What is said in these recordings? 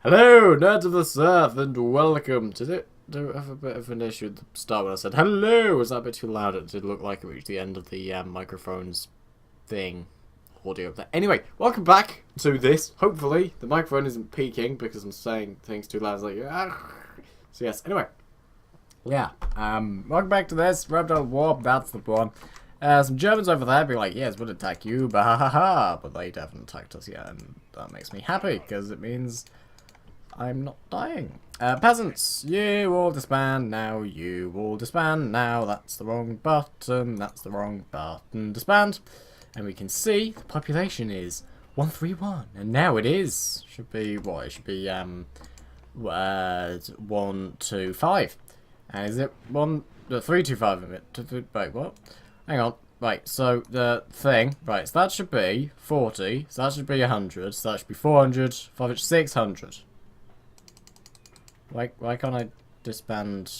Hello, nerds of this earth, and welcome to the... Do I have a bit of an issue at the start when I said hello? Was that a bit too loud? It did look like it reached the end of the microphone's thing. Audio up there. Anyway, welcome back to this. Hopefully, the microphone isn't peaking because I'm saying things too loud. It's like, So yes, anyway. Yeah, welcome back to this. Reptile Warp, that's the one. Some Germans over there be like, yes, we'll attack you, but ha ha ha. But they haven't attacked us yet, and that makes me happy, because it means I'm not dying. Peasants, you all disband now, you all disband now. That's the wrong button, that's the wrong button. Disband. And we can see the population is 131. And now it is. Should be, what? It should be, 125. And is it 325 of it? Wait, what? Hang on. Right, so the thing, right, so that should be 40, so that should be 100, so that should be 400, 500, 600. Why can't I disband?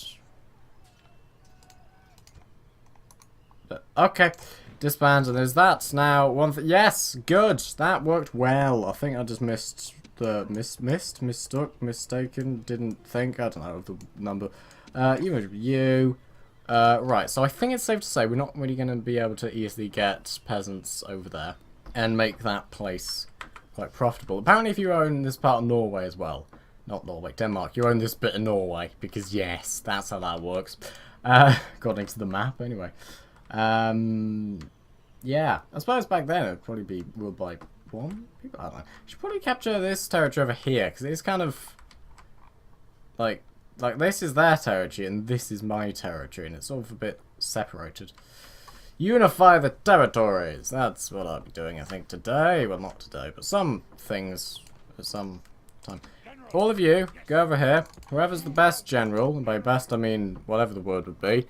Okay, disband, and there's that. Now, yes, good, that worked well. I think I just missed the, mistaken, didn't think, I don't know, the number. You. Right, so I think it's safe to say we're not really going to be able to easily get peasants over there and make that place quite profitable. Apparently if you own this part of Norway as well, not Norway, Denmark, you own this bit of Norway, because yes, that's how that works, according to the map anyway. Yeah, I suppose back then it'd probably be ruled by one people, I don't know. Should probably capture this territory over here, because it's kind of, like this is their territory and this is my territory, and it's sort of a bit separated. Unify the territories. That's what I'll be doing, I think, today. Well, not today, but some things at some time. All of you, go over here. Whoever's the best general, and by best I mean whatever the word would be.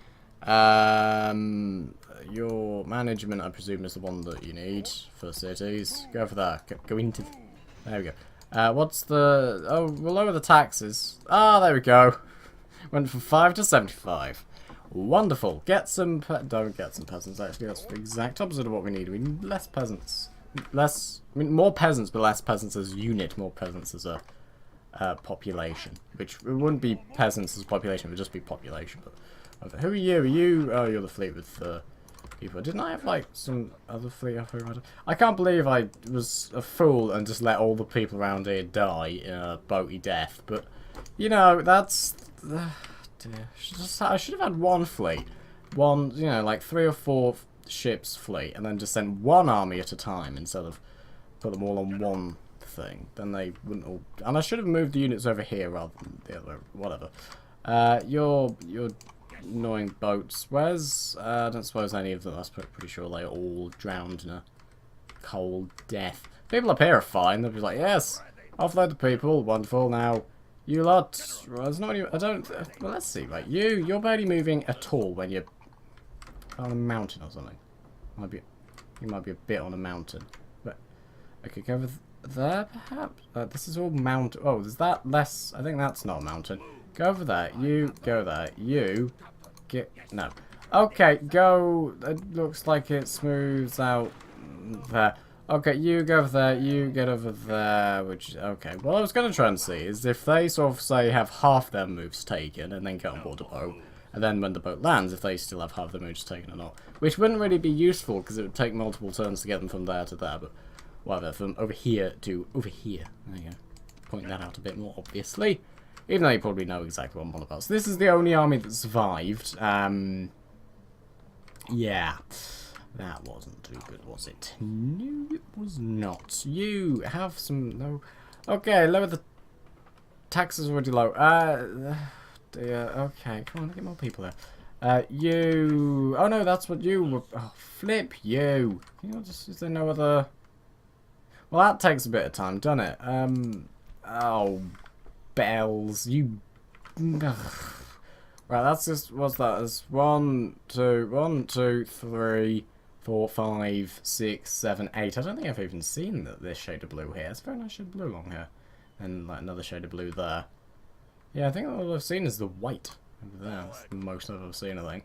Your management, I presume, is the one that you need for cities. Go over there. Go into... There we go. What's the... Oh, we'll lower the taxes. Ah, there we go. Went from 5 to 75. Wonderful. Get some... Don't get some peasants, actually. That's the exact opposite of what we need. We need less peasants. Less... I mean, more peasants, but less peasants as a unit. More peasants as a population. Which, it wouldn't be peasants as a population, it would just be population. But who are you? Are you... Oh, you're the fleet with... people. Didn't I have, like, some other fleet up here? I can't believe I was a fool and just let all the people around here die in a boaty death, but, you know, that's... dear. I should have had one fleet. One, you know, like 3 or 4 ships fleet, and then just send one army at a time instead of put them all on one thing. Then they wouldn't all... And I should have moved the units over here rather than the other way, whatever. You're annoying boats. Where's... I don't suppose any of them. I'm pretty sure they all drowned in a cold death. People up here are fine. They'll be like, yes, offload the people. Wonderful. Now, you lot... Well, there's not any... I don't... Well, let's see. Right, you're barely moving at all when you're on a mountain or something. You might be a bit on a mountain. But, okay, go over there, perhaps? This is all mountain... Oh, is that less... I think that's not a mountain. Go over there. You go there. You... No. Okay, go. It looks like it smooths out there. Okay, you go over there. You get over there. Which, okay. What I was going to try and see is if they sort of, say, have half their moves taken and then get on board a boat. And then when the boat lands, if they still have half their moves taken or not. Which wouldn't really be useful because it would take multiple turns to get them from there to there. But whatever. From over here to over here. There you go. Point that out a bit more, obviously. Even though you probably know exactly what I'm on about. So this is the only army that survived. Yeah. That wasn't too good, was it? No, it was not. You have some... No. Okay, lower the... Taxes already low. Dear. Okay, come on, get more people there. You... Oh no, that's what you were... Oh, flip you. You know, just... Is there no other... Well, that takes a bit of time, doesn't it? Oh... Bells, you... Ugh. Right, that's just... What's that? It's 1, 2, 3, 4, 5, 6, 7, 8. I don't think I've even seen this shade of blue here. It's a very nice shade of blue along here. And like another shade of blue there. Yeah, I think all I've seen is the white over there. That's the most I've ever seen, I think.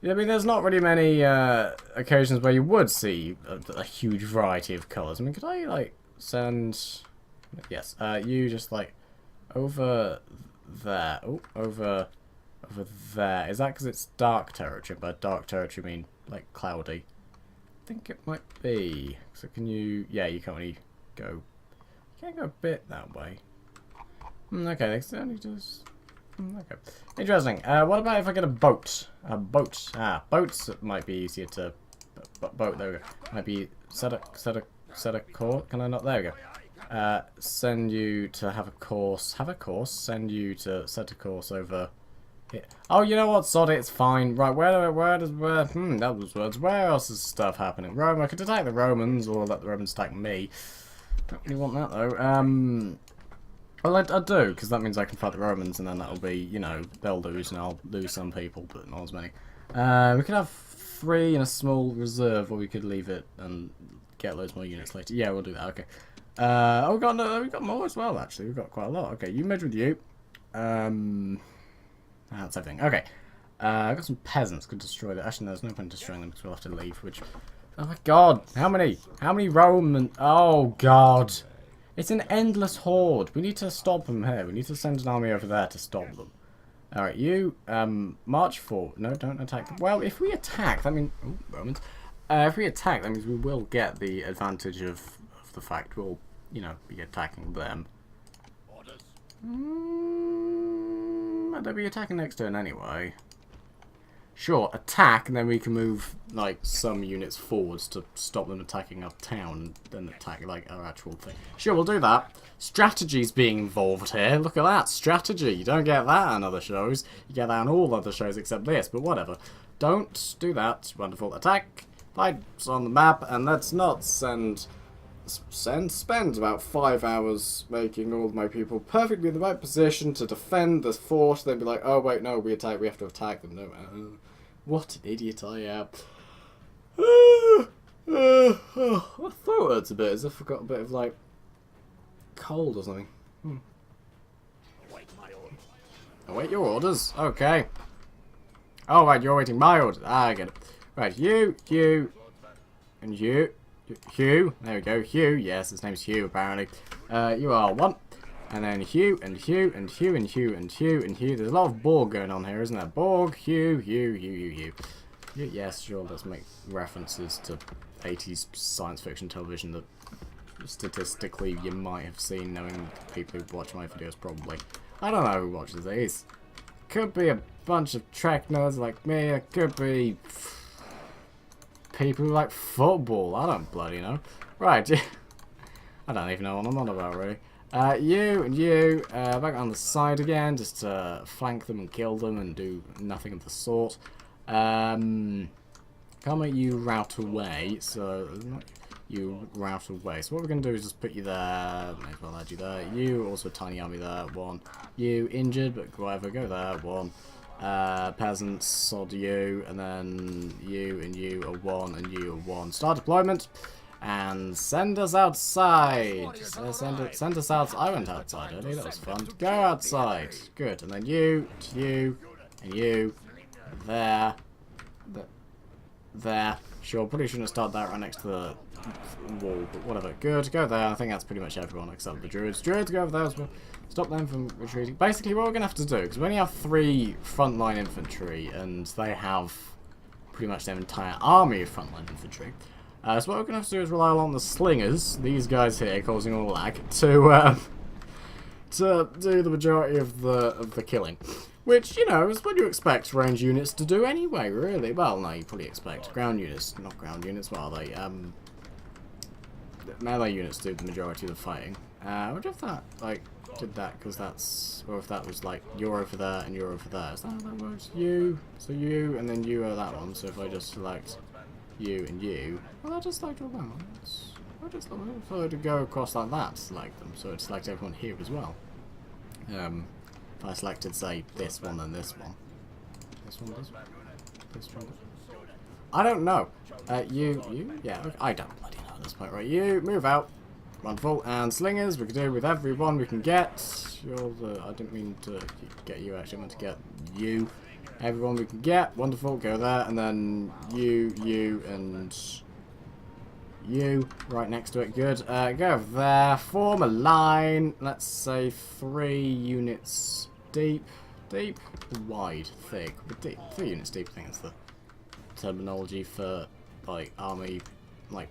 Yeah, I mean, there's not really many occasions where you would see a huge variety of colours. I mean, could I, like, send... Yes. You just like over there. Oh, over there. Is that because it's dark territory? By dark territory, I mean like cloudy. I think it might be. So can you? Yeah, you can't really go. You can't go a bit that way. Okay, it only does. Okay, interesting. What about if I get a boat? A boat. Ah, boats might be easier to. Boat. There we go. Might be set a course. Can I not? There we go. Send you to have a course. Have a course. Send you to set a course over. Here. Oh, you know what? Sod it. It's fine. Right. Where? That was words. Where else is stuff happening? Rome. I could attack the Romans, or let the Romans attack me. Don't really want that though. Well, I do, because that means I can fight the Romans, and then that'll be, you know, they'll lose, and I'll lose some people, but not as many. We could have 3 in a small reserve, or we could leave it and get loads more units later. Yeah, we'll do that. Okay. Oh, we got more as well. Actually, we've got quite a lot. Okay, you merge with you. That's everything. Okay. I got some peasants. Could destroy that. Actually, no, there's no point destroying them because we'll have to leave. Which, oh my God, how many? How many Roman? Oh God. It's an endless horde. We need to stop them here. We need to send an army over there to stop them. Alright, you, march forward. No, don't attack them. Well, if we attack, that means... Oh, Romans. If we attack, that means we will get the advantage of the fact we'll, you know, be attacking them. They'll be attacking next turn anyway. Sure, attack, and then we can move, like, some units forwards to stop them attacking our town, and then attack, like, our actual thing. Sure, we'll do that. Strategy's being involved here. Look at that, strategy. You don't get that on other shows. You get that on all other shows except this, but whatever. Don't do that. Wonderful. Attack. Lights on the map, and let's not spend about 5 hours making all of my people perfectly in the right position to defend the fort, then be like, oh wait, no, we have to attack them. No, what an idiot I am. My throat hurts a bit, as if I've got a bit of, like, cold or something. Await your orders? Okay. Oh, right, you're awaiting my orders. Ah, I get it. Right, you, and you. Hugh, there we go, Hugh, yes, his name's Hugh apparently. You are 1, and then Hugh, and Hugh, and Hugh, and Hugh, and Hugh, and Hugh. There's a lot of Borg going on here, isn't there? Borg, Hugh. Yes, sure, let's make references to 80s science fiction television that statistically you might have seen, knowing people who watch my videos probably. I don't know who watches these. Could be a bunch of Trek nerds like me, it could be... people who like football. I don't bloody know. Right. I don't even know what I'm on about, really. You and you. Back on the side again, just to flank them and kill them and do nothing of the sort. Can't make you rout away, so you rout away. So what we're going to do is just put you there. May as well add you there. You, also a tiny army there. 1. You, injured, but whatever, go there. 1. Peasants, sod you, and then you and you are 1, and you are 1. Start deployment, and send us outside. Send us out. I went outside earlier, that was fun. Go outside. Good, and then you, and you, there, there. Sure, probably shouldn't have started that right next to the wall, but whatever. Good, go there. I think that's pretty much everyone except the druids. Druids, go over there as well. Stop them from retreating. Basically, what we're going to have to do, because we only have 3 frontline infantry, and they have pretty much their entire army of frontline infantry. So what we're going to have to do is rely on the slingers, these guys here, causing all lag, to do the majority of the killing. Which, you know, is what you expect range units to do anyway, really. Well, no, you probably expect ground units, not ground units, what are they? Melee units do the majority of the fighting. I wonder if that, like, did that because that's, or if that was like, you're over there and you're over there. Is that how that works? You, so you, and then you are that one. So if I just select you and you, well, I just select all that. I just thought to go across like that, select them, so it'd select everyone here as well. If I selected, say, this one and this one. This one. I don't know. You? Yeah, I don't bloody know at this point. Right, you, move out. Wonderful. And slingers, we can do with everyone we can get. I didn't mean to get you, actually. I meant to get you. Everyone we can get. Wonderful. Go there. And then you, and you right next to it. Good. Go over there. Form a line. Let's say 3 units deep. Deep? Wide. Thick. Deep. 3 units deep, I think that's the terminology for, like, army, like,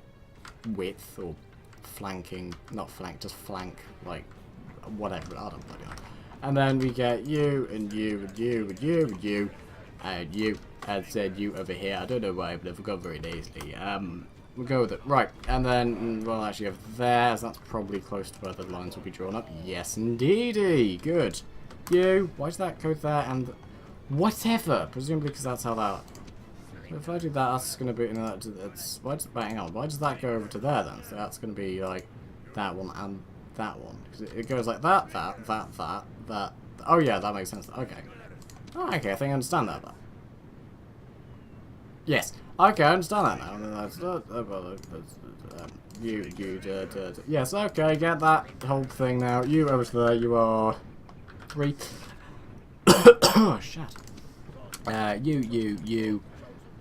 width or flanking. Not flank, just flank. Like, whatever. I don't bloody know. And then we get you, and you, and you, and you, and you, and you, and then you over here. I don't know why, but I forgot very easily. We'll go with it. Right, and then we'll actually have there, so that's probably close to where the lines will be drawn up. Yes, indeedy. Good. You, why does that go there, and whatever, presumably because that's how that... If I do that, that's going to be... That's, hang on, why does that go over to there then? So that's going to be like that one and that one. Because it goes like that. Oh yeah, that makes sense. Okay. Oh, okay, I think I understand that. Yes. Okay, I understand that now. Yes, okay, get that whole thing now. You over to there, you are 3. Oh, shit.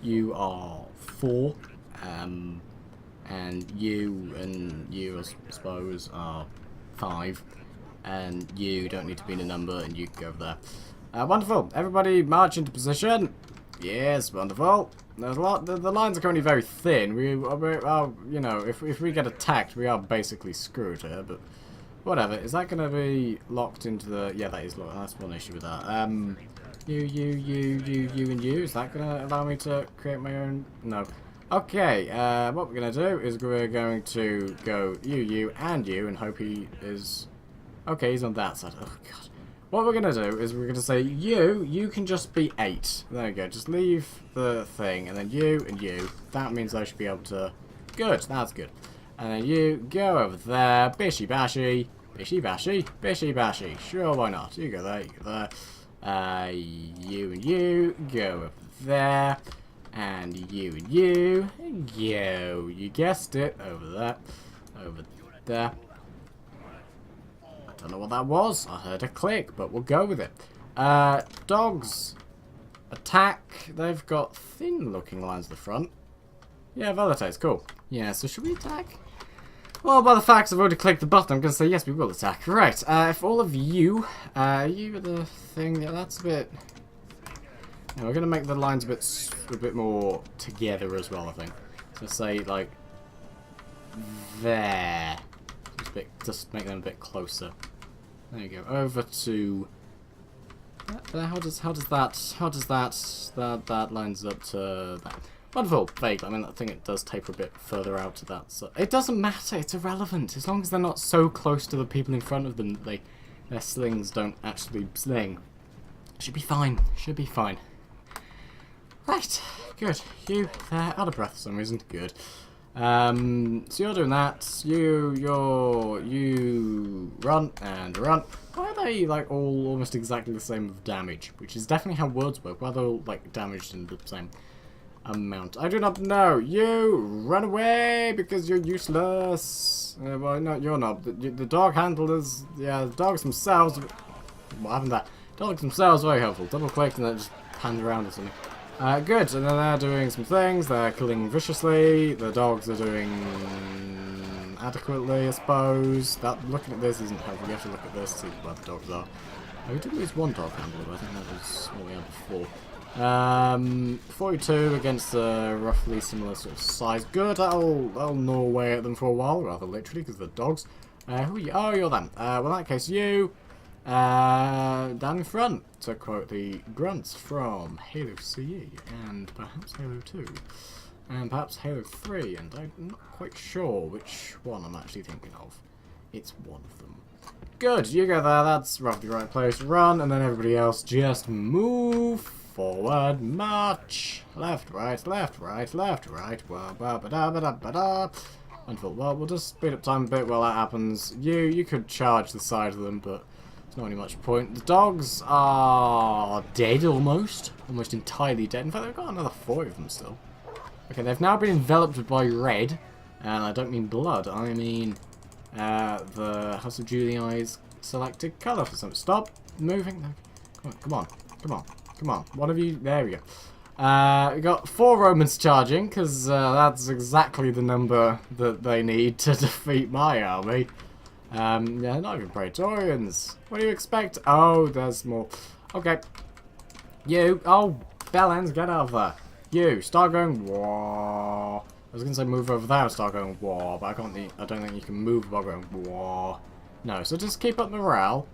You are 4. And you, I suppose, are 5. And you don't need to be in a number, and you can go over there. Wonderful. Everybody march into position. Yes, wonderful. There's a lot. The lines are currently very thin. We are, you know, if we get attacked, we are basically screwed here. But whatever. Is that going to be locked into the? Yeah, that is locked. That's one issue with that. You, and you. Is that going to allow me to create my own? No. Okay. What we're going to do is we're going to go you, and you, and hope he is. Okay, he's on that side. Oh god. What we're going to do is we're going to say, you can just be 8. There we go. Just leave the thing. And then you and you. That means I should be able to... Good. That's good. And then you go over there. Bishy bashy. Bishy bashy. Bishy bashy. Sure, why not? You go there. You go there. You and you. Go over there. And you and you. Go. You guessed it. Over there. Over there. Don't know what that was. I heard a click, but we'll go with it. Dogs. Attack. They've got thin-looking lines at the front. Yeah, Volate's cool. Yeah, so should we attack? Well, by the facts I've already clicked the button, I'm going to say yes, we will attack. Right, if all of you... you are the thing... Yeah, that's a bit... Yeah, we're going to make the lines a bit more together as well, I think. So say, like... There. Just make them a bit closer. There you go. Over to. How does that lines up to that? Wonderful. Vague. I mean, I think it does taper a bit further out to that. So it doesn't matter. It's irrelevant as long as they're not so close to the people in front of them that their slings don't actually sling. Should be fine. Should be fine. Right. Good. You. They're out of breath for some reason. Good. So you're doing that. You run and run. Why are they like all almost exactly the same with damage? Which is definitely how words work. Why are they all like damaged in the same amount? I do not know. You run away because you're useless. Well, no, you're not. The dog handlers, yeah, the dogs themselves. What happened there? Dogs themselves very helpful. Double click and then just hand around or something. Good, and then they're doing some things, they're killing viciously, the dogs are doing adequately, I suppose. Looking at this isn't helpful, you have to look at this to see where the dogs are. We did lose one dog handler, but I think that was what we had before. 42 against a roughly similar sort of size. Good, that'll gnaw away at them for a while, rather literally, because they're dogs. Who are you? Oh, you're them. Well, in that case, you... down in front, to quote the grunts from Halo CE, and perhaps Halo 2, and perhaps Halo 3, and I'm not quite sure which one I'm actually thinking of. It's one of them. Good, you go there, that's roughly the right place. Run, and then everybody else just move forward, march. Left, right, left, right, left, right. Wonderful. Well, we'll just speed up time a bit while that happens. You could charge the side of them, but there's not really much point. The dogs are dead almost. Almost entirely dead. In fact, they've got another 4 of them still. Okay, they've now been enveloped by red. And I don't mean blood. I mean the House of Juliai's selected colour for some. Stop moving. Come on. Come on. Come on. Come on. One of you. There we go. We got 4 Romans charging, because that's exactly the number that they need to defeat my army. Yeah, not even Praetorians. What do you expect? Oh, there's more. Okay. You. Oh, Bellends, get out of there. You, start going war. I was going to say move over there and start going war, but I don't think you can move while going war. No, so just keep up morale.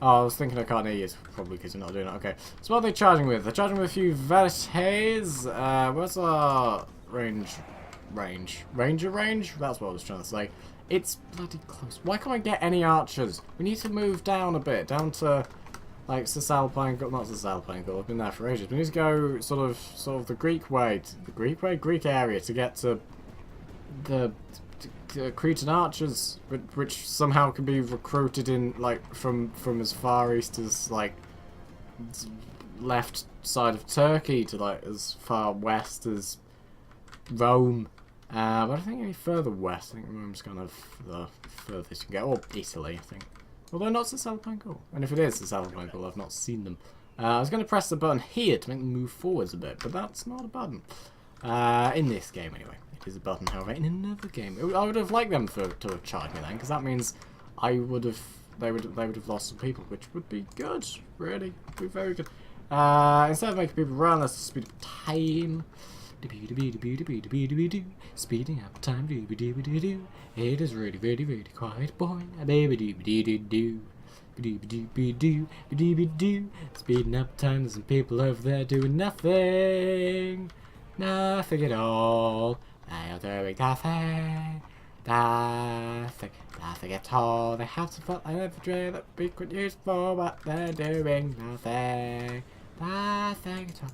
Oh, I was thinking I can't hear you, probably because you're not doing it. Okay, so what are they charging with? They're charging with a few Vertes. Where's our range? Ranger range? That's what I was trying to say. It's bloody close. Why can't I get any archers? We need to move down a bit, down to like Cisalpine, not Cisalpine, I've been there for ages. We need to go sort of the Greek way, Greek area to get to the Cretan archers, which somehow can be recruited in like from as far east as like left side of Turkey to like as far west as Rome. But I think any further west, I think Rome's kind of the furthest you can get, or Italy, I think. Although not Cisalpine Gaul. And if it is Cisalpine Gaul, I've not seen them. I was going to press the button here to make them move forwards a bit, but that's not a button. In this game, anyway. It is a button, however. In another game, I would have liked them to have charged me then, because that means they would have lost some people, which would be good, really. Would be very good. Instead of making people run, let's speed up time. Speeding up time. It is really, really, really quite boring. Speeding up time. There's some people over there doing nothing. Nothing at all. They are doing nothing. Nothing at all. They have to put an infantry that we could use for, but they're doing nothing. Nothing at all.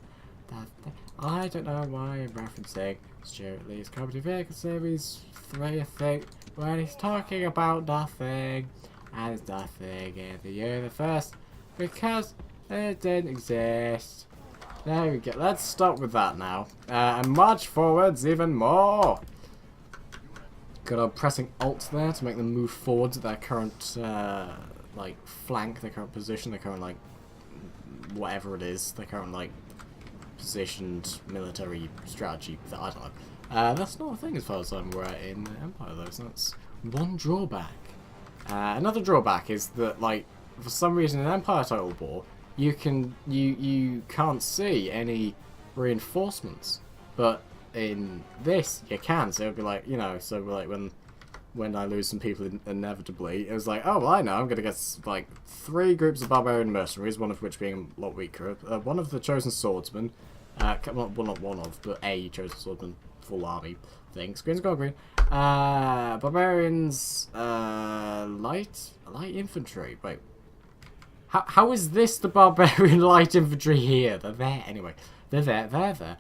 Nothing. I don't know why I'm referencing Stuart Lee's Comedy Vehicle Series 3, I think, when he's talking about nothing, and there's nothing in the universe, because it didn't exist. There we go. Let's stop with that now, and march forwards even more. Good old pressing Alt there to make them move forwards at their current, like, flank, their current position, their current, like, whatever it is, their current, like, positioned military strategy. I don't know. That's not a thing as far as I'm aware in Empire, though, so that's one drawback. Another drawback is that, like, for some reason in Empire Total War, you can't see any reinforcements, but in this you can. So it'll be like, you know, so like when I lose some people inevitably, it was like, oh, well, I know, I'm going to get, like, 3 groups of barbarian mercenaries, one of which being a lot weaker, one of the chosen swordsmen, well, not one of, but a chosen swordsman, full army thing, screen's gone green, barbarians, light infantry, wait, how is this the barbarian light infantry here? They're there, anyway. They're there.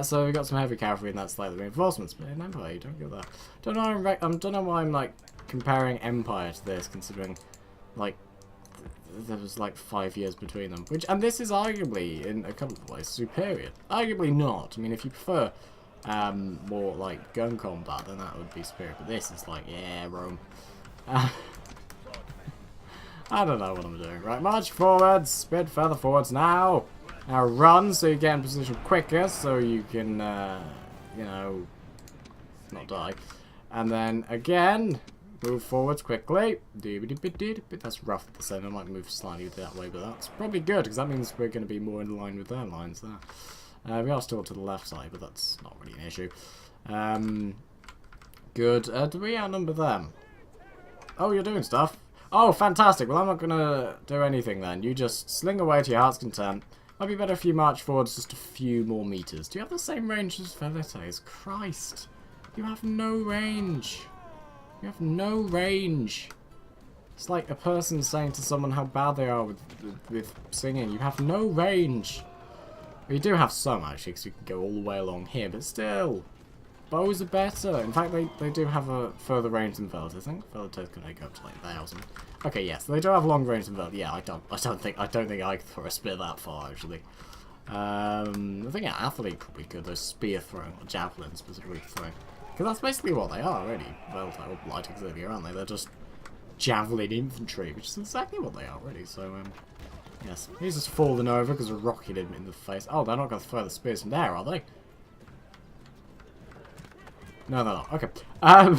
So we got some heavy cavalry, and that's like the reinforcements. But in Empire, you don't get that. Don't know why I'm like comparing Empire to this, considering like there was like 5 years between them. And this is arguably in a couple of ways superior. Arguably not. I mean, if you prefer more like gun combat, then that would be superior. But this is like, yeah, Rome. I don't know what I'm doing. Right, march forwards, speed further forwards now. Now run so you get in position quicker, so you can, you know, not die. And then again, move forwards quickly. That's rough at the center. I might move slightly that way, but that's probably good because that means we're going to be more in line with their lines there. We are still to the left side, but that's not really an issue. Good. Do we outnumber them? Oh, you're doing stuff. Oh, fantastic. Well, I'm not going to do anything then. You just sling away to your heart's content. Might be better if you march forwards just a few more meters. Do you have the same range as Velites? Christ. You have no range. You have no range. It's like a person saying to someone how bad they are with singing. You have no range. Well, you do have some, actually, because you can go all the way along here, but still. Bows are better. In fact, they do have a further range than Velites. I think Velites can go up to like 1,000. Okay, yes, they do have long range than Velites. Yeah, I don't think I could throw a spear that far actually. I think an athlete probably could. Those spear throwing or javelin specifically throwing, because that's basically what they are already. Velites or light auxiliary, aren't they? They're just javelin infantry, which is exactly what they are already. So Yes, he's just fallen over because a rocket hit him in the face. Oh, they're not going to throw the spears from there, are they? No, they're not. Okay. So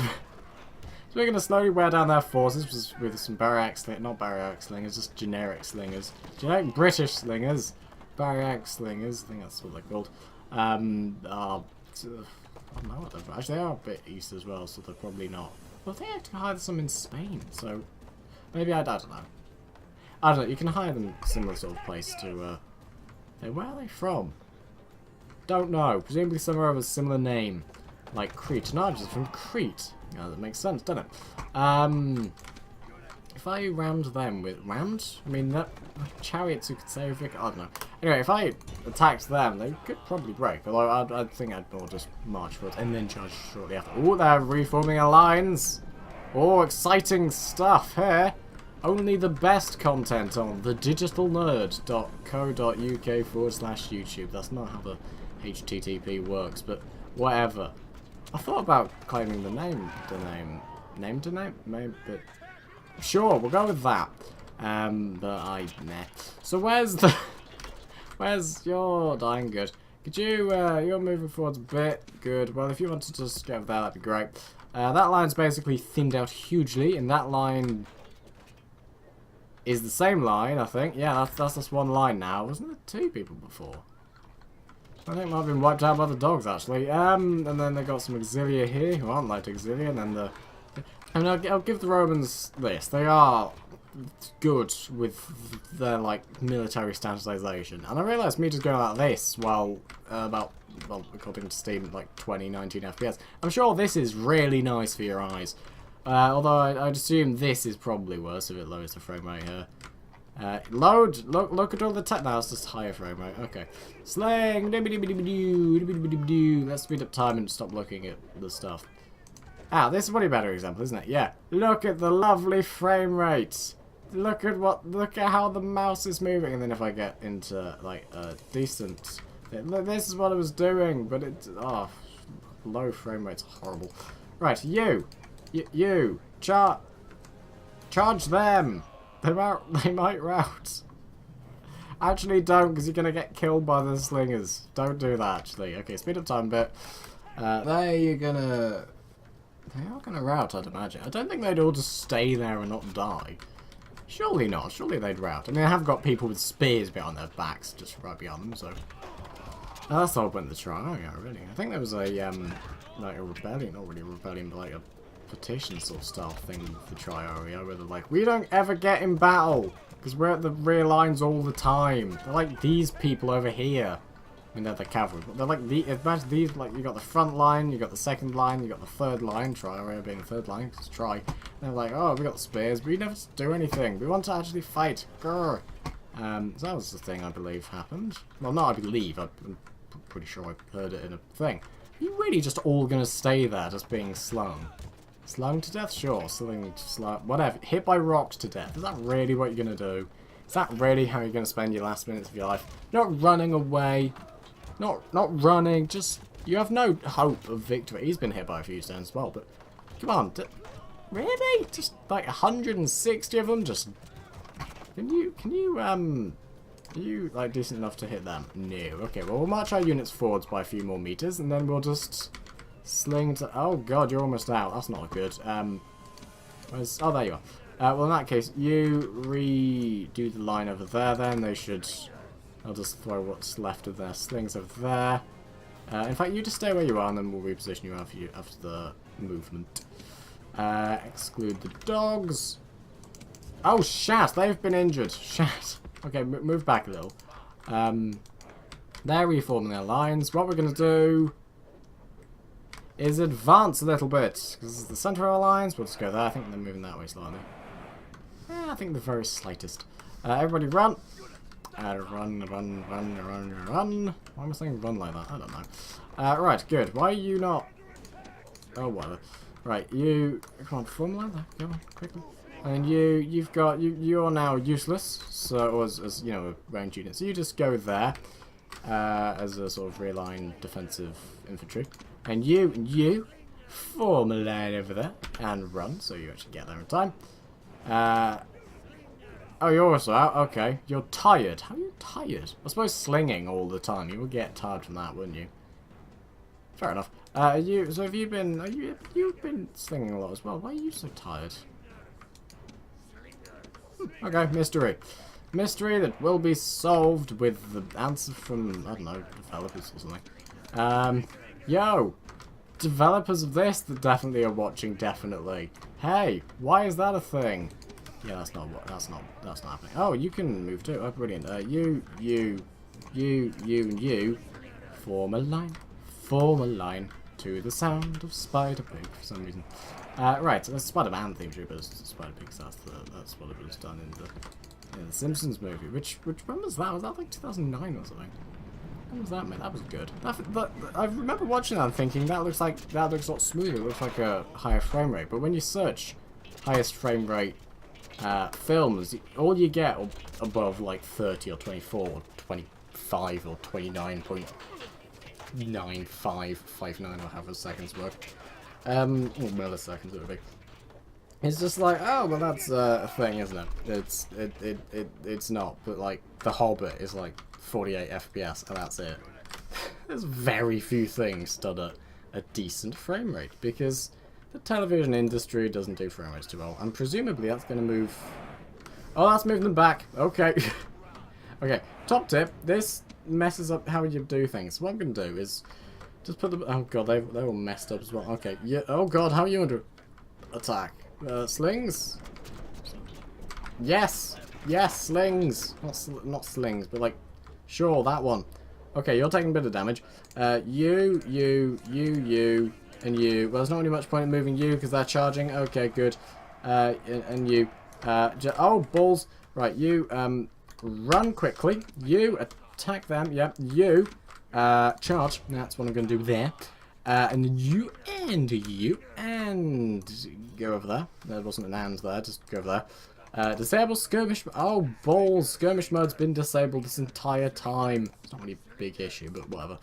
we're going to slowly wear down their forces with some barrack slingers. Not barrack slingers, just generic slingers. Generic British slingers. Barrack slingers. I think that's what they're called. I don't know what they're... Actually, they are a bit east as well, so they're probably not. Well, they had to hire some in Spain, so... Maybe I don't know. I don't know, you can hire them similar sort of place to, where are they from? Don't know. Presumably somewhere of a similar name. Like Crete. No, just from Crete. Yeah, that makes sense, doesn't it? If I rammed them with... Rammed? I mean, that... Chariots who could say I don't know. Anyway, if I attacked them, they could probably break. Although, I think I'd more just march forward and then charge shortly after. Oh, they're reforming a lines! Oh, exciting stuff here! Only the best content on thedigitalnerd.co.uk/YouTube. That's not how the HTTP works, but whatever. I thought about claiming the name, but sure, we'll go with that. But nah. So where's your dying good? Could you, you're moving forwards a bit. Good. Well, if you want to just go with that, that'd be great. That line's basically thinned out hugely, and that line is the same line, I think. Yeah, that's just one line now. Wasn't there two people before? I think it might have been wiped out by the dogs, actually. And then they got some auxilia here, who aren't like auxilia, and then the... And I'll give the Romans this. They are good with their, like, military standardization. And I realised me just going like this while, well, according to Steam, like 19 FPS. I'm sure this is really nice for your eyes. Although I'd assume this is probably worse if it lowers the frame rate here. Load! Look at all the tech. No, it's just higher frame rate. Okay. Slang! Let's speed up time and stop looking at the stuff. Ah, this is probably a better example, isn't it? Yeah. Look at the lovely frame rate! Look at how the mouse is moving. And then if I get into, like, a decent... This is what I was doing, but it's... Oh, low frame rate's horrible. Right, you! You! Charge them! They might rout. Actually don't, because you're going to get killed by the slingers. Don't do that, actually. Okay, speed up time a bit. They are gonna rout, I'd imagine. I don't think they'd all just stay there and not die. Surely not. Surely they'd rout. I mean, I have got people with spears behind their backs, just right behind them, so... that's the whole point of the trial. Oh, yeah, really. I think there was a, like a rebellion, not really a rebellion, but like a petition sort of style thing for Tri-Area, where they're like, we don't ever get in battle, because we're at the rear lines all the time. They're like these people over here. I mean, they're the cavalry, but they're like, imagine these, like, you got the front line, you got the second line, you got the third line, Tri-Area being the third line, because Tri. And they're like, oh, we got the spears, but we never do anything. We want to actually fight. Grr. So that was the thing I believe happened. Well, not I believe, I'm pretty sure I heard it in a thing. Are you really just all going to stay there, just being slung? Slung to death? Sure. Slung, whatever. Hit by rocks to death. Is that really what you're going to do? Is that really how you're going to spend your last minutes of your life? Not running away. Not running. Just, you have no hope of victory. He's been hit by a few stones as well, but come on. Really? Just like 160 of them? Just, are you, like, decent enough to hit them? No. Okay, well, we'll march our units forwards by a few more meters, and then we'll just sling to... Oh, God, you're almost out. That's not good. Where's... Oh, there you are. Well, in that case, you redo the line over there, then. They should... I'll just throw what's left of their slings over there. In fact, you just stay where you are, and then we'll reposition you after the movement. Exclude the dogs. Oh, shat! They've been injured. Shat. Okay, move back a little. They're reforming their lines. What we're going to do is advance a little bit. Because this is the centre of our lines. We'll just go there. I think they're moving that way slightly. Yeah, I think the very slightest. Everybody run. Run. Why am I saying run like that? I don't know. Right, good. Why are you not... Oh, whatever. Right, you... Come on, form line there. Go on, quickly. And you're now useless, so as you know, a ranged unit. So you just go there as a sort of rear line defensive infantry, and you form a line over there and run, so you actually get there in time. Oh, you're also out? Okay. You're tired. How are you tired? I suppose slinging all the time. You would get tired from that, wouldn't you? Fair enough. So have you been... you've been slinging a lot as well. Why are you so tired? Okay, mystery. Mystery that will be solved with the answer from, I don't know, developers or something. Yo! Developers of this that definitely are watching, definitely. Hey, why is that a thing? Yeah, that's not happening. Oh, you can move too. Oh, brilliant. You, and you form a line. Form a line to the sound of Spider-Pig for some reason. Right, so that's Spider-Man theme too, but it's Spider-Pig, so that's what it was done in the Simpsons movie. Which when was that? Was that like 2009 or something? When was that, mate? That was good. I remember watching that and thinking that looks a lot smoother. It looks like a higher frame rate. But when you search highest frame rate films, all you get above like 30 or 24 or 25 or 29.9559 or however seconds work. Or milliseconds it would be. It's just like, oh well, that's a thing, isn't it? It's not. But like The Hobbit is like 48 FPS and that's it. There's very few things done at a decent frame rate because the television industry doesn't do frame rates too well, and presumably that's going to move. Oh, that's moving them back. Okay. Okay. Top tip: this messes up how you do things. What I'm going to do is just put them. Oh god, they're all messed up as well. Okay. Yeah. Oh god, how are you under attack? Slings. Yes. Yes, slings. Not slings, but like, sure, that one. Okay, you're taking a bit of damage. You, and you. Well, there's not really much point in moving you because they're charging. Okay, good. And you. Oh, balls. Right, you run quickly. You attack them. Yep. You charge. That's what I'm going to do there. And you go over there. There wasn't an and there. Just go over there. Disable skirmish. Oh, balls. Skirmish mode's been disabled this entire time. It's not really a big issue, but whatever.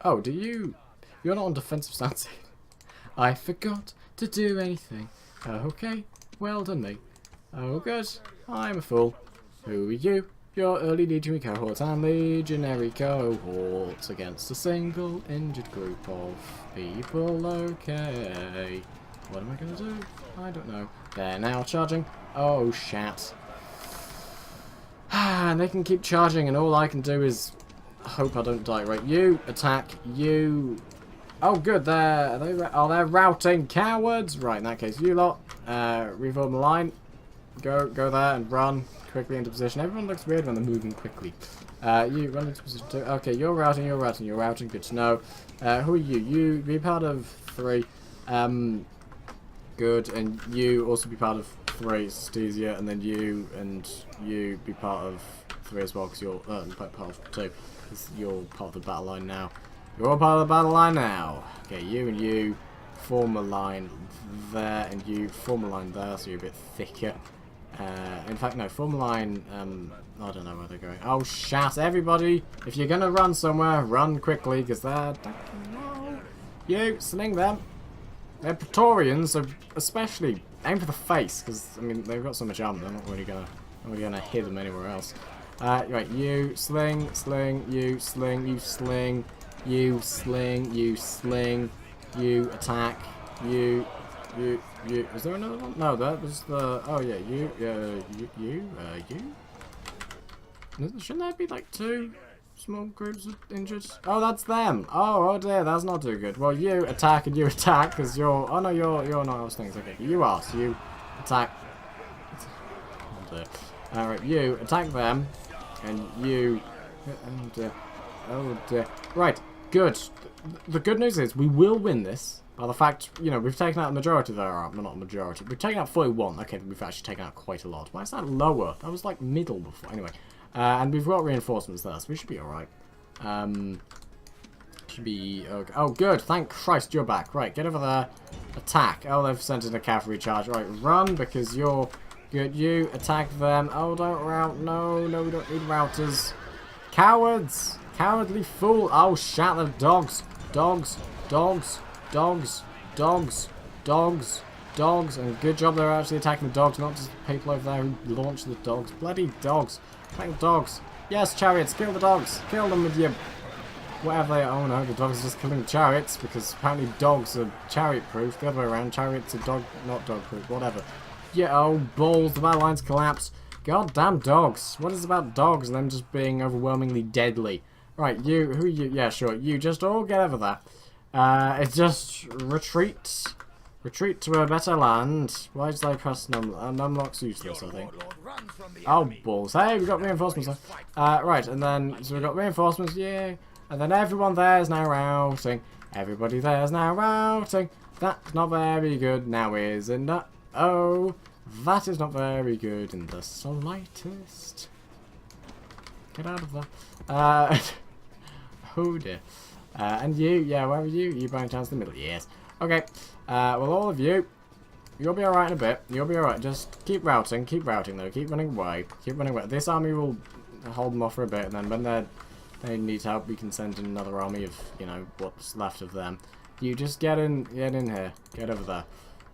Oh, do you... You're not on defensive stance. I forgot to do anything. Okay. Well done, me. Oh, good. I'm a fool. Who are you? Your early legionary cohorts and legionary cohorts against a single injured group of people. Okay. What am I going to do? I don't know. They're now charging. Oh, shat. And they can keep charging, and all I can do is hope I don't die. Right, you attack. You. Oh, good. They're routing cowards. Right, in that case, you lot reform the line. Go there and run quickly into position. Everyone looks weird when they're moving quickly. You run into position too. Okay, you're routing. Good to know. Who are you? You be part of 3. Good, and you also be part of 3, Stesia, and then you be part of 3 as well, because you're part of 2, because you're part of the battle line now. You're all part of the battle line now. Okay, you and you form a line there, and you form a line there, so you're a bit thicker. In fact, no, form a line, I don't know where they're going. Oh, shat, everybody! If you're gonna run somewhere, run quickly, because they're attacking now. You, sling them. They're Praetorians, so especially aim for the face, because, I mean, they've got so much armor, they're not really gonna hit them anywhere else. Right, you sling, you sling, you sling, you sling, you sling, you attack, you. Is there another one? No, that was the. Oh yeah, you. Shouldn't there be like 2 small groups of injured? Oh, that's them. Oh dear, that's not too good. Well, you attack and you attack because you're. Oh no, you're not those things. Okay, you are. So you attack. Oh dear. All right, you attack them, and you. Oh dear. Oh dear. Right. Good. The good news is we will win this. By the fact, you know, we've taken out a majority of their armor. Not a majority. We've taken out 41. Okay, we've actually taken out quite a lot. Why is that lower? That was like middle before. Anyway. And we've got reinforcements there, so we should be alright. Should be... Okay. Oh, good. Thank Christ you're back. Right, get over there. Attack. Oh, they've sent in a cavalry charge. Right, run because you're good. You attack them. Oh, don't route. No, we don't need routers. Cowards. Cowardly fool. Oh, shut the dogs. Dogs. dogs, and good job they're actually attacking the dogs, not just the people over there who launch the dogs. Bloody dogs. Attack the dogs. Yes, chariots, kill the dogs. Kill them with your... whatever they are. Oh no, the dogs are just killing the chariots, because apparently dogs are chariot-proof. The other way around, chariots are not dog-proof, whatever. Yeah, oh, balls, the battle lines collapse. Goddamn dogs. What is it about dogs and them just being overwhelmingly deadly? Right, you, who are you? Yeah, sure, you just all get over there. It's just retreat. Retreat to a better land. Why did I press numlock's useless, I think. Oh, balls. Hey, we got reinforcements there. Right, and then, so we got reinforcements, yeah. And then everyone there is now routing. Everybody there is now routing. That's not very good now, is it not? Oh, that is not very good in the slightest. Get out of there. Oh dear. And you, yeah, where are you? You by any chance in the middle? Yes. Okay. Well, all of you, you'll be alright in a bit. You'll be alright. Just keep routing though. Keep running away. Keep running away. This army will hold them off for a bit, and then when they need help, we can send in another army of, you know, what's left of them. You just get in here. Get over there.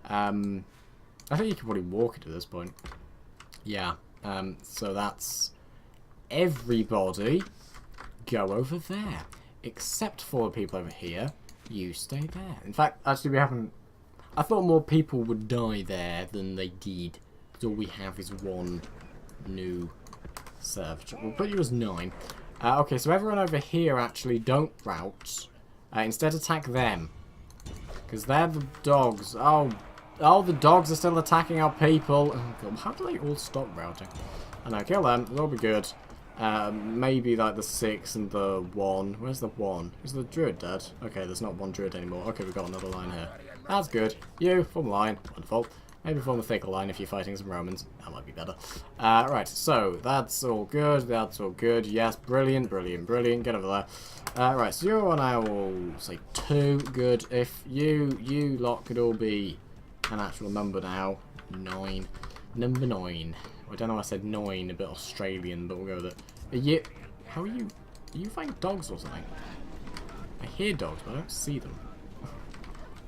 I think you can probably walk it at this point. Yeah. So that's everybody go over there. Except for the people over here. You stay there. In fact, actually we haven't... I thought more people would die there than they did. Because all we have is one new serve. We'll put you as 9. Okay, so everyone over here actually don't rout. Instead attack them. Because they're the dogs. Oh, the dogs are still attacking our people. Oh, God. How do they all stop routing? I know, kill them. It'll be good. Maybe like the 6 and the 1. Where's the 1? Is the druid dead? Okay, there's not one druid anymore. Okay, we've got another line here. That's good. You, form a line. Wonderful. Maybe form a thicker line if you're fighting some Romans. That might be better. Right, so that's all good. That's all good. Yes, brilliant, brilliant, brilliant. Get over there. Right, so you're on, I will say 2. Good. If you lot could all be an actual number now. 9. Number 9. I don't know why I said 9, a bit Australian, but we'll go with it. Are you... How are you... Are you fighting dogs or something? I hear dogs, but I don't see them.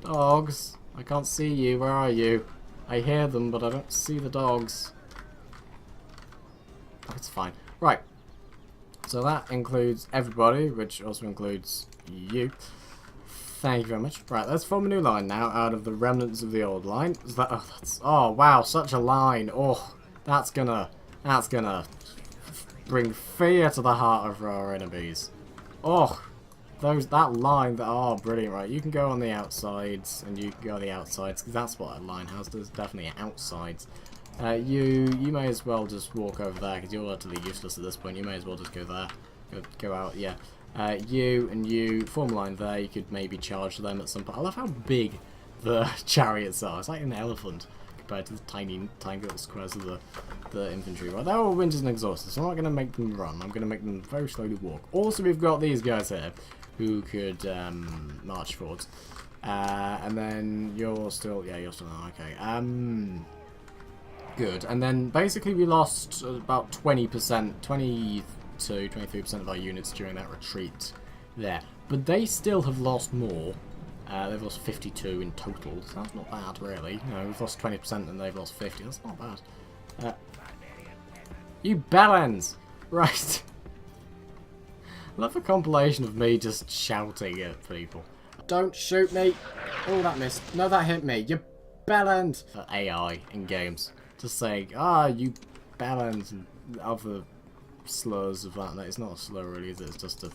Dogs! I can't see you. Where are you? I hear them, but I don't see the dogs. That's fine. Right. So that includes everybody, which also includes you. Thank you very much. Right, let's form a new line now out of the remnants of the old line. Is that... Oh, that's... Oh, wow, such a line. Oh... That's gonna bring fear to the heart of our enemies. Oh, that line, brilliant, right? You can go on the outsides, and you can go on the outsides, because that's what a line has. There's definitely outsides. You may as well just walk over there, because you're utterly useless at this point. You may as well just go there. Go out, yeah. You form a line there. You could maybe charge them at some point. I love how big the chariots are. It's like an elephant compared to the tiny little squares of the infantry. Right, they're all winters and exhausted, so I'm not going to make them run. I'm going to make them very slowly walk. Also, we've got these guys here who could march forwards. And then you're still... Yeah, you're still... Okay. Good. And then basically we lost about 20%, 23% of our units during that retreat there. But they still have lost more. They've lost 52 in total, so that's not bad, really. You know, we've lost 20% and they've lost 50. That's not bad. You bellends! Right. I love a compilation of me just shouting at people. Don't shoot me! Oh, that missed. No, that hit me. You bellend! For AI in games. Just saying, you bellend, and other slurs of that. It's not a slur, really, is it? It's just a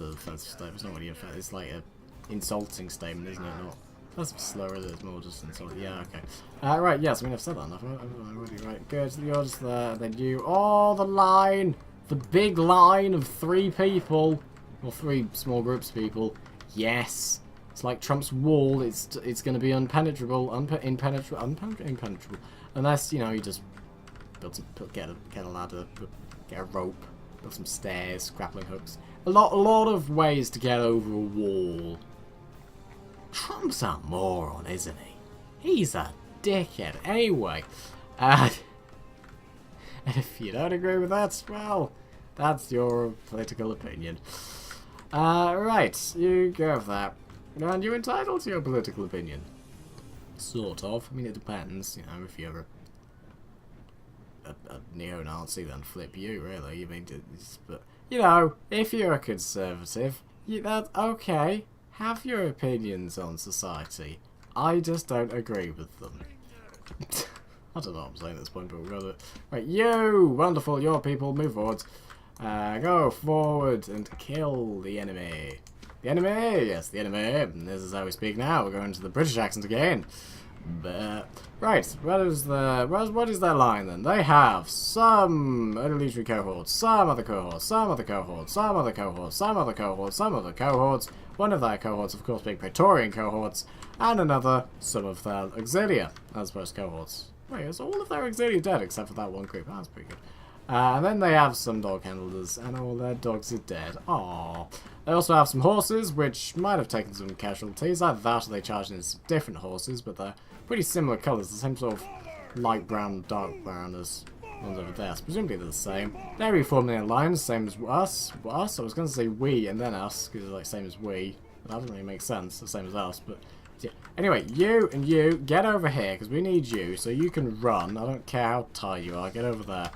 offensive statement. It's not really offensive. It's like a insulting statement, isn't it? Not that's a slur, is it? It's more just insulting. Yeah, okay. Right, yes, I mean, I've said that enough. I'm already right. Good, you're just there, then you... Oh, the line! The big line of 3 people. Or 3 small groups of people. Yes! It's like Trump's wall. It's going to be impenetrable. Impenetrable. Unless, you know, you just build some, get a ladder, get a rope, build some stairs, grappling hooks. A lot of ways to get over a wall. Trump's a moron, isn't he? He's a dickhead. Anyway, and if you don't agree with that, well, that's your political opinion. Right, you go for that. And you're entitled to your political opinion. Sort of. I mean, it depends. You know, if you're a neo-Nazi, then flip you, really. I mean, but you know, if you're a conservative, that's okay. Have your opinions on society. I just don't agree with them. I don't know what I'm saying at this point, but we've got to... Right, you! Wonderful, your people, move forward. Go forward and kill the enemy. The enemy! Yes, the enemy. And this is how we speak now. We're going to the British accent again. Right, what is their line then? They have some elite cohorts, some other cohorts, some other cohorts, some other cohorts, some other cohorts, some other cohorts. One of their cohorts, of course, being Praetorian cohorts, and another, some of their auxilia, as opposed to cohorts. Wait, is all of their auxilia dead except for that one group? That's pretty good. And then they have some dog handlers, and all their dogs are dead. Aww. They also have some horses, which might have taken some casualties. Either that or they charged in some different horses, but they're pretty similar colours. The same sort of light brown, dark brown as ones over there. So presumably they're the same. They're reforming their lines, same as us. Us? I was going to say we and then us, because it's like same as we. But that doesn't really make sense, the same as us, but... Yeah. Anyway, you and you, get over here, because we need you, so you can run. I don't care how tired you are, get over there.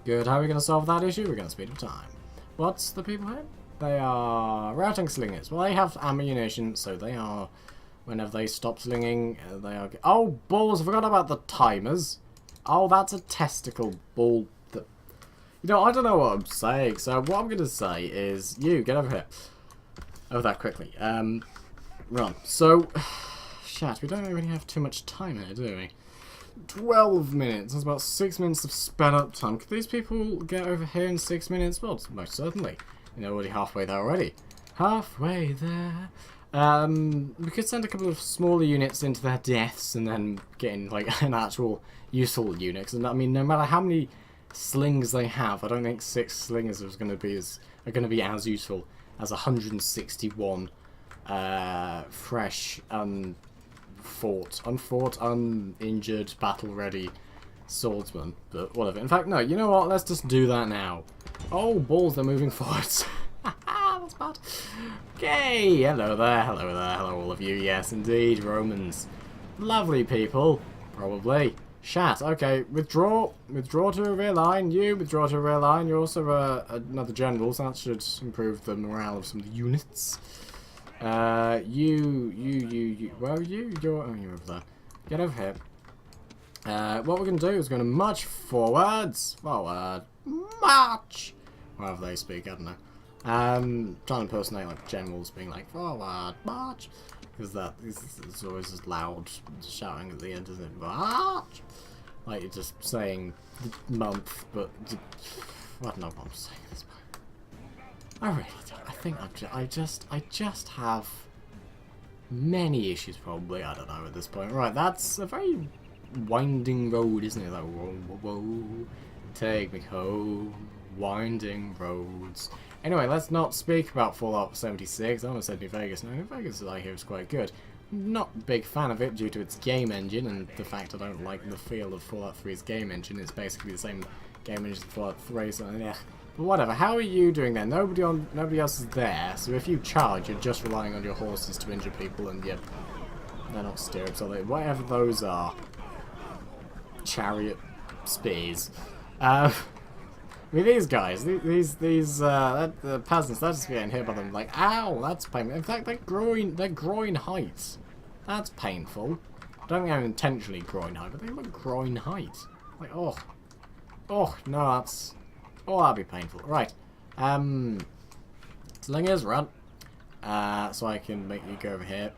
Good, how are we going to solve that issue? We're going to speed up time. What's the people here? They are routing slingers. Well, they have ammunition, so they are... Whenever they stop slinging, they are... Oh, balls, I forgot about the timers. Oh, that's a testicle ball. That... You know, I don't know what I'm saying, so what I'm going to say is... You, get over here. Over that quickly. Run. So... Shit, we don't really have too much time here, do we? 12 minutes. That's about 6 minutes of sped up time. Could these people get over here in 6 minutes? Well, most certainly. You're already halfway there already. Halfway there. We could send a couple of smaller units into their deaths and then get in like an actual useful unit. And I mean, no matter how many slings they have, I don't think 6 slingers are going to be as useful as 161 fresh uninjured, battle-ready swordsmen. But whatever. In fact, no. You know what? Let's just do that now. Oh, balls! They're moving forwards. That's bad. Okay, hello there, hello all of you. Yes, indeed, Romans. Lovely people, probably. Shat, okay, withdraw to a rear line. You withdraw to a rear line. You're also another general, so that should improve the morale of some of the units. You. Where are you? You're over there. Get over here. What we're going to do is going to march forwards. Forward. March! However they speak, I don't know. Trying to impersonate like generals being like, forward, march! Because that is always as loud shouting at the end, isn't it? March! Like you're just saying month, but I don't know what I'm saying at this point. I really don't. I think I just have many issues probably. I don't know at this point. Right, that's a very winding road, isn't it? Like, whoa, whoa, whoa. Take me home. Winding roads. Anyway, let's not speak about Fallout 76. I almost said New Vegas. No, New Vegas I hear is quite good. Not a big fan of it due to its game engine and the fact I don't like the feel of Fallout 3's game engine. It's basically the same game engine as Fallout 3, so yeah. But whatever. How are you doing there? Nobody else is there. So if you charge, you're just relying on your horses to injure people, and they're not stirrups, are they? Whatever those are. Chariot spears. I mean, these guys, the peasants, they're just getting hit by them like, ow, that's painful. In fact, their groin height, that's painful. I don't think I'm intentionally groin height, but they look groin height. Like, oh, no, that'd be painful. Right, slingers, run. So I can make you go over here.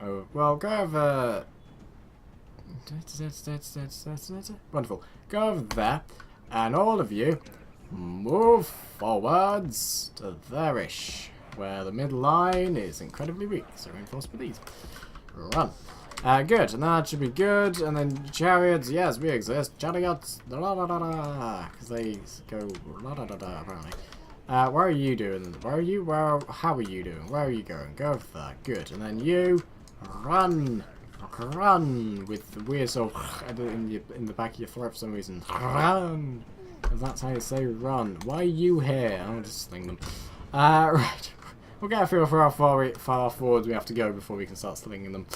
Oh, well, go over. Wonderful. Go over there, and all of you. Move forwards to there-ish, where the middle line is incredibly weak, so reinforce with these. Run. Good, and that should be good, and then chariots, yes, we exist. Chariots, because they go apparently. Where are you doing? How are you doing? Where are you going? Go over there. Good, and then you, run with the weird sort of in the back of your throat for some reason. Run. That's how you say run. Why are you here? I'll just sling them. Right. We'll get a feel for how far forward we have to go before we can start slinging them.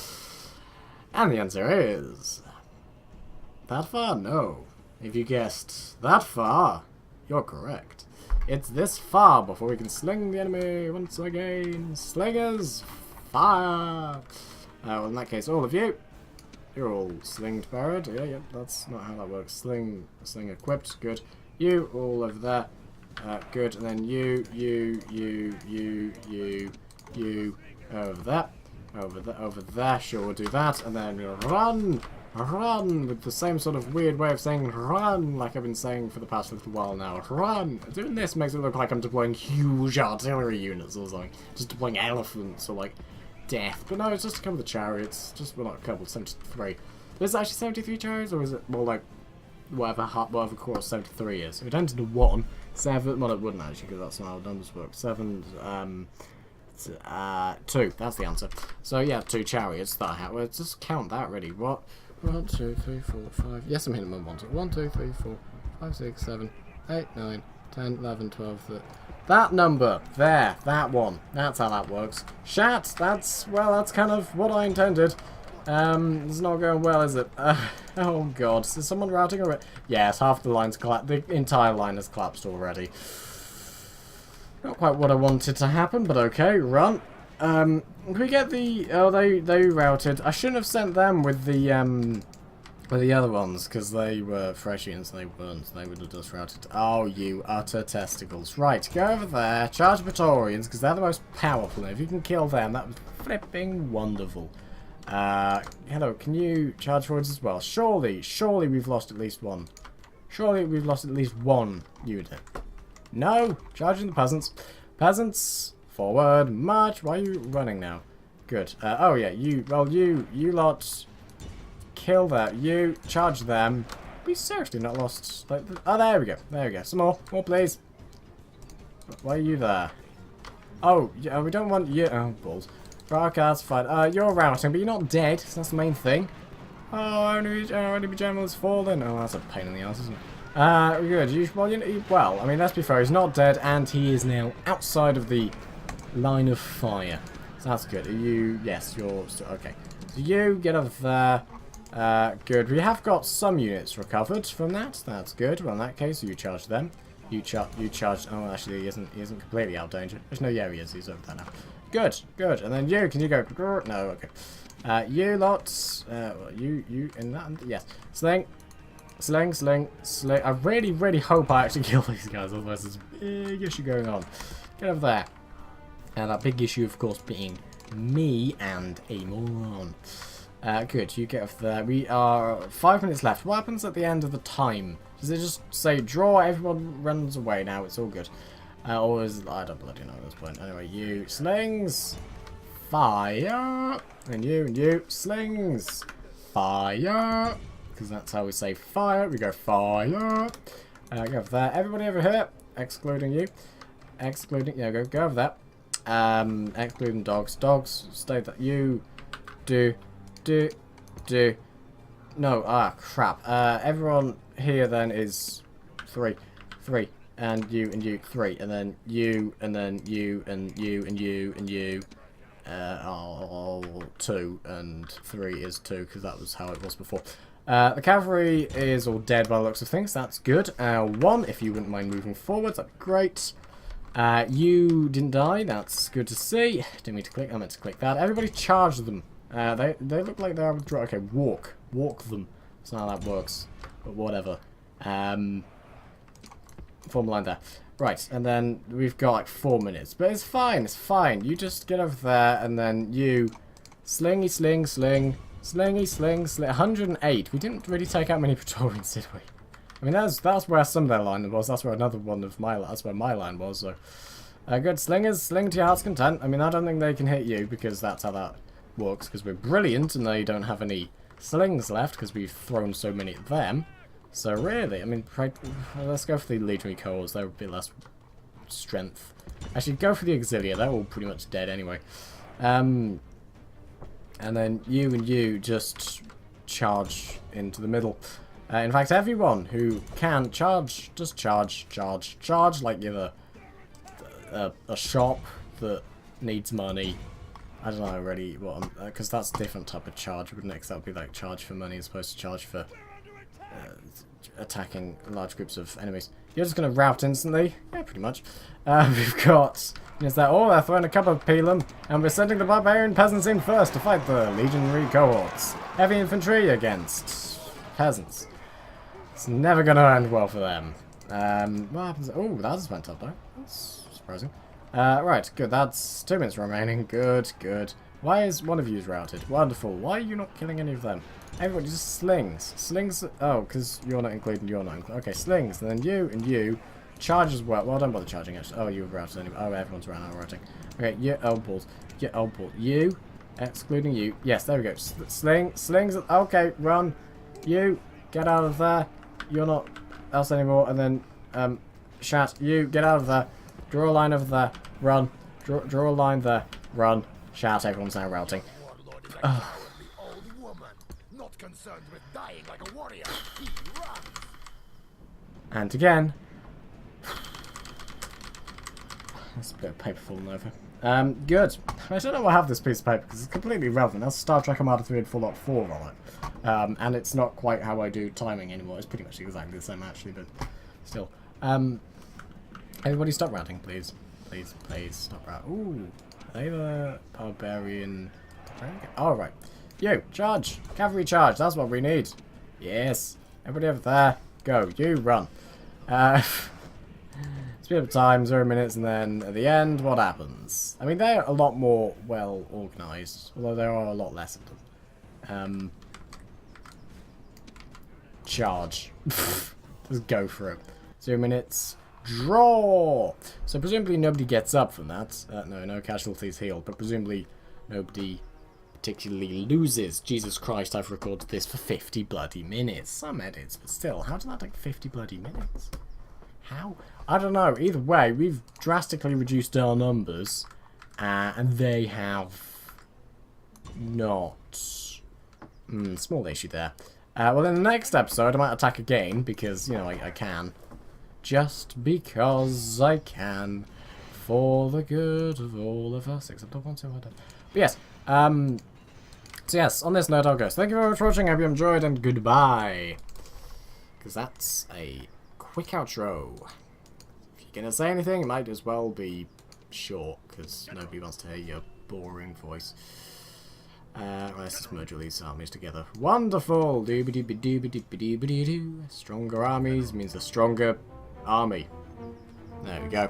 And the answer is... that far? No. If you guessed that far, you're correct. It's this far before we can sling the enemy once again. Slingers, fire! Well, in that case, all of you, you're all slinged, barred. Yeah, that's not how that works. Sling equipped, good. You, all over there. Good, and then you, over there, sure, we'll do that, and then we'll run, with the same sort of weird way of saying run, like I've been saying for the past little while now, run. Doing this makes it look like I'm deploying huge artillery units or something, just deploying elephants or like death, but no, it's just a couple of chariots, just, well, not a couple, 73. Is it actually 73 chariots, or is it more like whatever course 73 is? If it entered a 1, 7, well it wouldn't actually, because that's not how numbers work. 7, 2, that's the answer. So yeah, 2 chariots that I have. Well, just count that really. What? 1, 2, 3, 4, 5. Yes, I'm hitting my 1, 2, 3, 4, 5, 6, 7, 8, 9, 10, 11, 12, 13. That number there, that one. That's how that works. Shat, that's kind of what I intended. It's not going well, is it? Oh god, is someone routing already? Yes, half the line's collapsed. The entire line has collapsed already. Not quite what I wanted to happen, but okay, run. Can we get the... oh, they routed. I shouldn't have sent them with the other ones, because they were fresh units and they weren't. They would have just routed. Oh, you utter testicles. Right, go over there, charge Praetorians, because they're the most powerful. And if you can kill them, that was flipping wonderful. Hello, can you charge forwards as well? Surely we've lost at least one. Surely we've lost at least one unit. No! Charging the peasants. Peasants, forward, march. Why are you running now? Good. Oh yeah, you lot, kill that. You, charge them. We seriously not lost, like, oh, there we go. Some more, please. Why are you there? Oh, yeah, we don't want you. Oh, balls. Right, okay, that's fine. You're routing, but you're not dead, so that's the main thing. Oh, only general's fallen. Oh, that's a pain in the ass, isn't it? Good. Well, I mean, let's be fair, he's not dead, and he is now outside of the line of fire. So that's good. Are you... yes, you're... okay. So you, get over there. Good. We have got some units recovered from that. That's good. Well, in that case, you charge them. You charge... oh, actually, he isn't completely out of danger. No, yeah, he is. He's over there now. Good. And then you, can you go... no, okay. You lots... well, you, in that... yes. Sling. I really hope I actually kill these guys, otherwise there's a big issue going on. Get over there. And that big issue, of course, being me and a moron. Good, you get over there. We are 5 minutes left. What happens at the end of the time? Does it just say draw, everyone runs away now, it's all good? Or is it, I don't bloody know at this point. Anyway, you, slings, fire. And you, slings, fire. Because that's how we say fire. We go fire. Go over there. Everybody over here, excluding you. Yeah, go over there. Excluding dogs. Dogs, stay that. You do. No, crap. Everyone here then is 3. And you, 3. And then you, and then you, and you, and you, and you. 2. And 3 is 2, because that was how it was before. The cavalry is all dead by the looks of things. That's good. 1, if you wouldn't mind moving forwards, that'd be great. You didn't die. That's good to see. Didn't mean to click. I meant to click that. Everybody charge them. They look like they're withdraw. Okay, walk them. That's not how that works. But whatever. Form line there. Right, and then we've got like 4 minutes. But it's fine. It's fine. You just get over there, and then you sling. Slingy, sling. 108. We didn't really take out many Praetorians, did we? I mean, that's where some of their line was. That's where another one of my... that's where my line was, so... good, slingers. Sling to your heart's content. I mean, I don't think they can hit you, because that's how that works. Because we're brilliant, and they don't have any slings left, because we've thrown so many at them. So, really, I mean, let's go for the legionary corps. They're a bit less strength. Actually, go for the auxilia. They're all pretty much dead anyway. And then you and you just charge into the middle. In fact, everyone who can charge, just charge like you're a shop that needs money. I don't know really what, because that's a different type of charge, wouldn't it? Because that would be like charge for money as opposed to charge for attacking large groups of enemies. You're just going to rout instantly? Yeah, pretty much. We've got... Is that all? They're throwing a couple of Pelum, and we're sending the barbarian peasants in first to fight the legionary cohorts. Heavy infantry against peasants. It's never going to end well for them. What happens? Oh, that just went up though. That's surprising. Right, good. That's 2 minutes remaining. Good, good. Why is one of you routed? Wonderful. Why are you not killing any of them? Everybody just slings. Slings. Oh, because you're not included. You're not included. Okay, slings. And then you and you. Charge as well. Well, don't bother charging actually. Oh, you were routed anyway. Oh, everyone's around now routing. Okay, you. Oh, balls. Yeah, oh, ball. You. Excluding you. Yes, there we go. Slings. Okay, run. You. Get out of there. You're not else anymore. And then, Shat. You. Get out of there. Draw a line over there. Run. Draw a line there. Run. Shout, everyone's now routing. And again. There's a bit of paper falling over. Good. I don't know why I have this piece of paper because it's completely irrelevant. That's Star Trek Armada 3 and Fallout 4 on it. And it's not quite how I do timing anymore. It's pretty much exactly the same actually, but still. Everybody stop routing, please. Please stop routing. Ooh. Are they the barbarian? Oh, right. You, charge. Cavalry charge. That's what we need. Yes. Everybody over there. Go. You, run. Speed up time, 0 minutes, and then at the end, what happens? I mean, they're a lot more well organised, although there are a lot less of them. Charge. Just go for it. 0 minutes. Draw! So presumably nobody gets up from that. No casualties healed, but presumably nobody particularly loses. Jesus Christ, I've recorded this for 50 bloody minutes. Some edits, but still, how did that take 50 bloody minutes? How? I don't know. Either way, we've drastically reduced our numbers, and they have not. Small issue there. Well, in the next episode, I might attack again, because, you know, I can. Just because I can, for the good of all of us, except I want to. But yes, so yes, on this note I'll go. So thank you very much for watching, I hope you enjoyed, and goodbye. Because that's a quick outro. If you're going to say anything, it might as well be short, because nobody wants to hear your boring voice. Let's just merge all these armies together. Wonderful! Stronger armies means a stronger army. There we go.